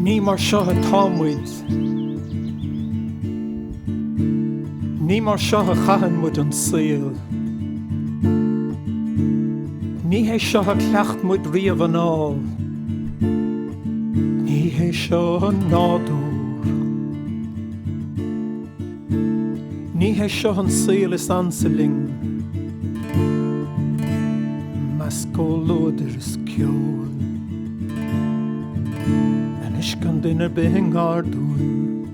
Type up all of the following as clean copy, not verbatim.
Ní mar seo a támuid, ní mar seo a chahanmuid an saoil. Ní hé seo a cleachtmuid riamh an áil. Ní hé seo an nádúr. Ní hé seo an saoil is ansaling. Mascólóidir is ceol. An iscan duine bing ardúin.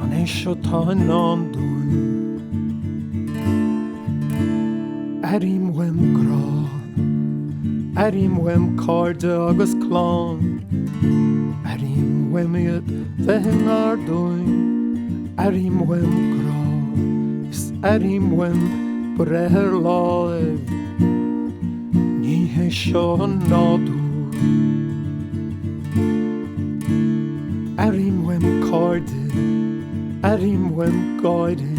An é seo tá an nándúin. Arim wem grá. Arim wem carde agus clán. Arim wem iad bing ardúin. Arim wem grá. Is arim wem brethir láimh. Ní hé seo an nádúr. Arim wem carde, arim wem gaide,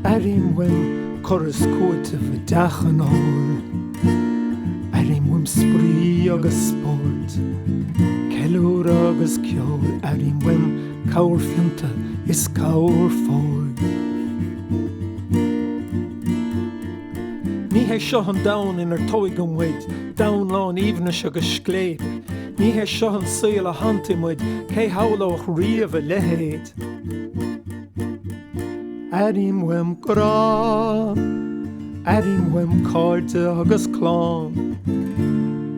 arim wem choras cuaite fa deach an áil. Arim wem sprí agus sport, ceiliúr agus ceol. Arim wem cabhair fianta is cabhair fóil. Ní hé seo an dain inar tóig an muid, dain lán íbhne agus scléip. Ní hé seo an saoil a hantamuid, cé hallóch riamh a lehéad. Arim wem grá, arim wem carde agus clán.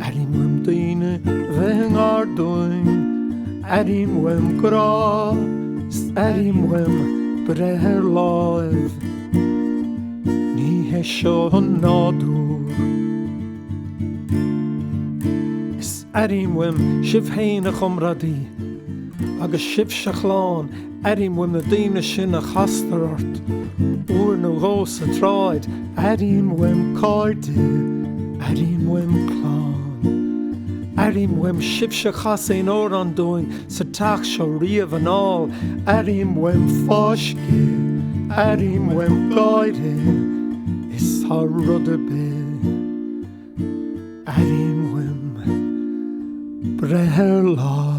Arim wem daoine bheith ardúin. Arim wem grá, arim wem brethir láimh. Ní hé seo an nádúr. Arim wem sibh héin a chumradí, agus sibh se chláán. Arim wem na daoine sin a chastarart, uair nó gós a tráid. Arim wem carde, arim wem clán. Arim wem sibh se chas éon ór an dóin, sa teach seo riamh an áil. Arim wem fáisce, arim wem gaide, is thar rud a bith. Arim wem brethir lá.